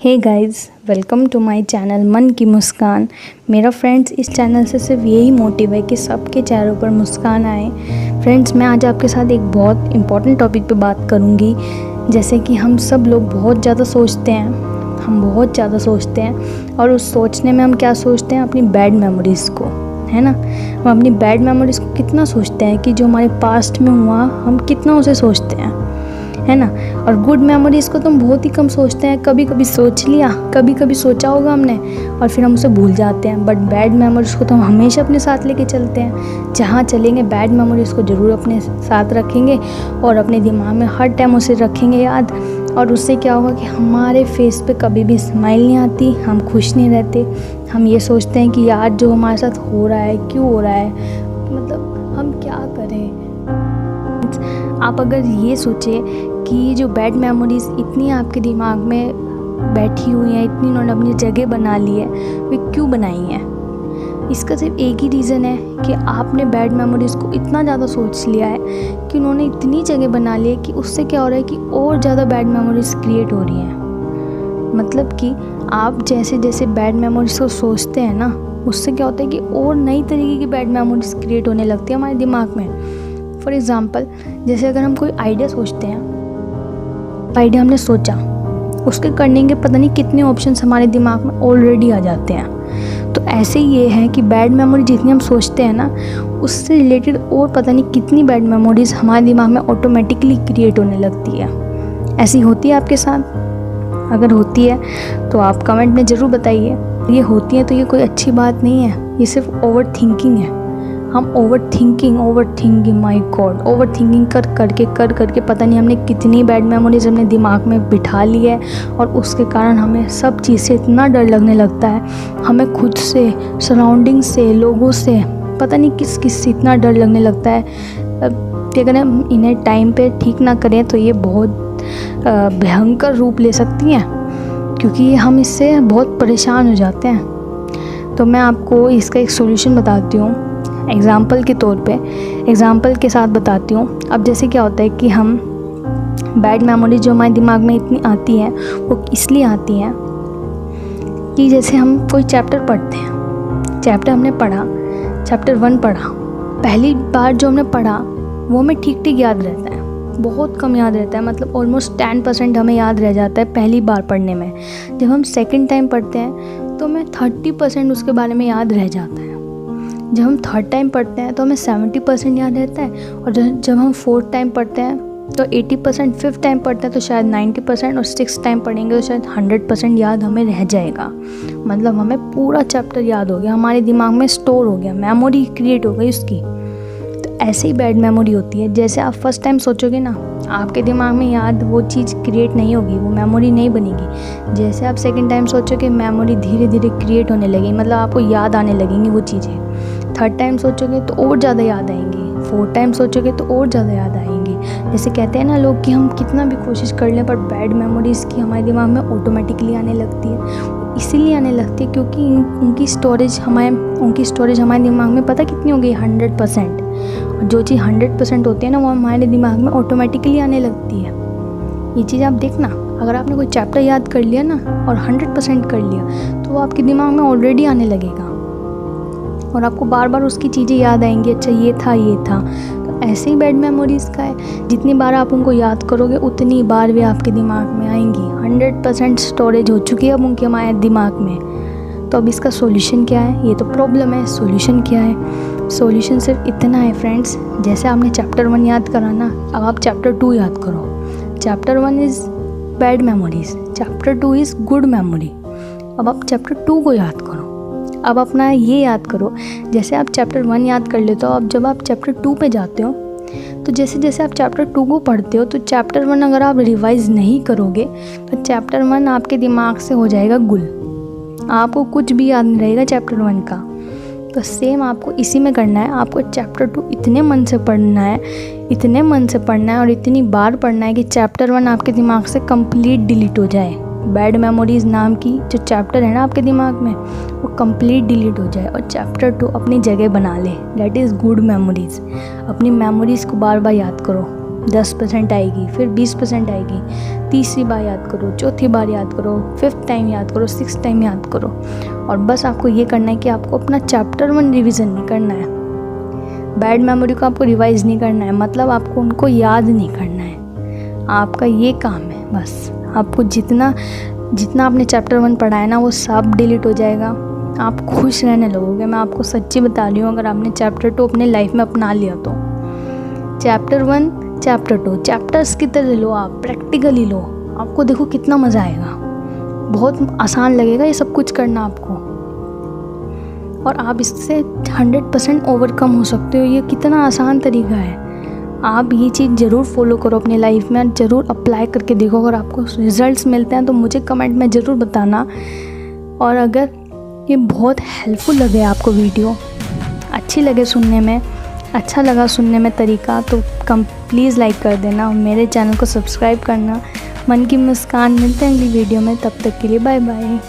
Hey guys, welcome to my channel मन की मुस्कान। मेरा फ्रेंड्स इस चैनल से सिर्फ यही मोटिव है कि सबके चेहरों पर मुस्कान आए। फ्रेंड्स, मैं आज आपके साथ एक बहुत इम्पॉर्टेंट टॉपिक पे बात करूँगी। जैसे कि हम सब लोग बहुत ज़्यादा सोचते हैं, और उस सोचने में हम क्या सोचते हैं, अपनी बैड मेमोरीज़ को, है ना। हम अपनी बैड मेमोरीज़ को कितना सोचते हैं कि जो हमारे पास्ट में हुआ हम कितना उसे सोचते हैं, है ना। और गुड मेमोरीज़ को तो हम बहुत ही कम सोचते हैं। कभी कभी सोच लिया, कभी कभी सोचा होगा हमने और फिर हम उसे भूल जाते हैं। बट बैड मेमोरीज़ को तो हम हमेशा अपने साथ लेके चलते हैं। जहाँ चलेंगे बैड मेमोरीज़ को ज़रूर अपने साथ रखेंगे और अपने दिमाग में हर टाइम उसे रखेंगे याद। और उससे क्या होगा कि हमारे फेस पे कभी भी स्माइल नहीं आती, हम खुश नहीं रहते। हम ये सोचते हैं कि यार जो हमारे साथ हो रहा है क्यों हो रहा है, मतलब हम क्या करें। आप अगर ये सोचें कि जो बैड मेमोरीज़ इतनी आपके दिमाग में बैठी हुई हैं, इतनी उन्होंने अपनी जगह बना ली है, वे क्यों बनाई हैं। इसका सिर्फ एक ही रीज़न है कि आपने बैड मेमोरीज़ को इतना ज़्यादा सोच लिया है कि उन्होंने इतनी जगह बना ली है कि उससे क्या हो रहा है कि और ज़्यादा बैड मेमोरीज़ क्रिएट हो रही हैं। मतलब कि आप जैसे जैसे बैड मेमोरीज़ को सोचते हैं ना, उससे क्या होता है कि और नई तरीके की बैड मेमोरीज़ क्रिएट होने लगती है हमारे दिमाग में। फॉर एग्ज़ाम्पल, जैसे अगर हम कोई आइडिया सोचते हैं, आइडिया हमने सोचा, उसके करने के पता नहीं कितने ऑप्शंस हमारे दिमाग में ऑलरेडी आ जाते हैं। तो ऐसे ही ये है कि बैड मेमोरी जितनी हम सोचते हैं ना, उससे रिलेटेड और पता नहीं कितनी बैड मेमोरीज़ हमारे दिमाग में ऑटोमेटिकली क्रिएट होने लगती है। ऐसी होती है आपके साथ? अगर होती है तो आप कमेंट में ज़रूर बताइए। ये होती है तो ये कोई अच्छी बात नहीं है, ये सिर्फ ओवर थिंकिंग है। हम over thinking my God, over thinking कर करके पता नहीं हमने कितनी बैड मेमोरीज अपने दिमाग में बिठा ली है। और उसके कारण हमें सब चीज़ से इतना डर लगने लगता है, हमें खुद से, सराउंडिंग से, लोगों से, पता नहीं किस से इतना डर लगने लगता है कि अगर हम इन्हें टाइम पे ठीक ना करें तो ये बहुत भयंकर रूप ले सकती हैं, क्योंकि हम इससे बहुत परेशान हो जाते हैं। तो मैं आपको इसका एक सोल्यूशन बताती हूँ, एग्ज़ाम्पल के तौर पे, एग्ज़ाम्पल के साथ बताती हूँ। अब जैसे क्या होता है कि हम बैड मेमोरी जो हमारे दिमाग में इतनी आती हैं वो इसलिए आती हैं कि जैसे हम कोई चैप्टर पढ़ते हैं, चैप्टर हमने पढ़ा, चैप्टर 1 पढ़ा, पहली बार जो हमने पढ़ा वो हमें ठीक याद रहता है, बहुत कम याद रहता है, मतलब ऑलमोस्ट 10% हमें याद रह जाता है पहली बार पढ़ने में। जब हम सेकेंड टाइम पढ़ते हैं तो हमें 30% उसके बारे में याद रह जाता है। जब हम थर्ड टाइम पढ़ते हैं तो हमें 70% याद रहता है। और जब हम फोर्थ टाइम पढ़ते हैं तो 80%, फिफ्थ टाइम पढ़ते हैं तो शायद 90%, और सिक्स टाइम पढ़ेंगे तो शायद 100% याद हमें रह जाएगा। मतलब हमें पूरा चैप्टर याद हो गया, हमारे दिमाग में स्टोर हो गया, मेमोरी क्रिएट हो गई उसकी। तो ऐसे ही बैड मेमोरी होती है। जैसे आप फर्स्ट टाइम सोचोगे ना, आपके दिमाग में याद वो चीज़ क्रिएट नहीं होगी, वो मेमोरी नहीं बनेगी। जैसे आप सेकंड टाइम सोचोगे, मेमोरी धीरे धीरे क्रिएट होने लगेगी, मतलब आपको याद आने लगेंगी वो चीज़ें। थर्ड टाइम सोचोगे तो और ज़्यादा याद आएंगी, फोर्थ टाइम सोचोगे तो और ज़्यादा याद आएंगी। जैसे कहते हैं ना लोग कि हम कितना भी कोशिश कर लें, पर बैड मेमोरीज़ की हमारे दिमाग में ऑटोमेटिकली आने लगती है। इसीलिए आने लगती है क्योंकि उनकी स्टोरेज हमारे दिमाग में पता कितनी हो गई, 100%। और जो चीज़ 100% होती है ना, वो हमारे दिमाग में ऑटोमेटिकली आने लगती है। ये चीज़ आप देखना, अगर आपने कोई चैप्टर याद कर लिया ना और 100% कर लिया तो वो आपके दिमाग में ऑलरेडी आने लगेगा और आपको बार बार उसकी चीज़ें याद आएंगी, अच्छा ये था। तो ऐसे ही बैड मेमोरीज़ का है, जितनी बार आप उनको याद करोगे उतनी बार वे आपके दिमाग में आएंगी। 100% स्टोरेज हो चुकी है अब उनके हमारे दिमाग में। तो अब इसका सॉल्यूशन क्या है? ये तो प्रॉब्लम है, सॉल्यूशन क्या है? सॉल्यूशन सिर्फ इतना है फ्रेंड्स, जैसे आपने चैप्टर 1 याद करा ना, अब आप चैप्टर 2 याद करो। Chapter 1 is bad memories, chapter 2 is good memory. अब आप चैप्टर 2 को याद करो। अब अपना ये याद करो, जैसे आप चैप्टर 1 याद कर लेते हो, अब जब आप चैप्टर 2 पे जाते हो तो जैसे जैसे आप चैप्टर 2 को पढ़ते हो तो चैप्टर 1 अगर आप रिवाइज़ नहीं करोगे तो चैप्टर 1 आपके दिमाग से हो जाएगा गुल, आपको कुछ भी याद नहीं रहेगा चैप्टर 1 का। तो सेम आपको इसी में करना है, आपको चैप्टर 2 इतने मन से पढ़ना है और इतनी बार पढ़ना है कि चैप्टर 1 आपके दिमाग से कंप्लीट डिलीट हो जाए। बैड मेमोरीज़ नाम की जो चैप्टर है ना आपके दिमाग में, वो कंप्लीट डिलीट हो जाए और चैप्टर 2 अपनी जगह बना ले, दैट इज़ गुड मेमोरीज़। अपनी मेमोरीज़ को बार बार याद करो, 10% आएगी, फिर 20% आएगी, तीसरी बार याद करो, चौथी बार याद करो, 5th टाइम याद करो, 6th टाइम याद करो। और बस आपको ये करना है कि आपको अपना चैप्टर 1 रिवीजन नहीं करना है, बैड मेमोरी को आपको रिवाइज़ नहीं करना है, मतलब आपको उनको याद नहीं करना है। आपका ये काम है बस। आपको जितना आपने चैप्टर 1 पढ़ा है ना, वो सब डिलीट हो जाएगा, आप खुश रहने लगोगे। मैं आपको सच्ची बता रही हूँ, अगर आपने चैप्टर 2 अपने लाइफ में अपना लिया तो चैप्टर 1 चैप्टर 2 चैप्टर्स की तरह लो, आप प्रैक्टिकली लो, आपको देखो कितना मज़ा आएगा। बहुत आसान लगेगा ये सब कुछ करना आपको, और आप इससे 100% ओवरकम हो सकते हो। ये कितना आसान तरीका है। आप ये चीज़ ज़रूर फॉलो करो अपनी लाइफ में, ज़रूर अप्लाई करके देखो। अगर आपको रिज़ल्ट्स मिलते हैं तो मुझे कमेंट में ज़रूर बताना। और अगर ये बहुत हेल्पफुल लगे आपको, वीडियो अच्छी लगे सुनने में, अच्छा लगा सुनने में तरीका, तो प्लीज़ लाइक कर देना और मेरे चैनल को सब्सक्राइब करना। मन की मुस्कान। मिलते हैं अगली वीडियो में, तब तक के लिए बाय बाय।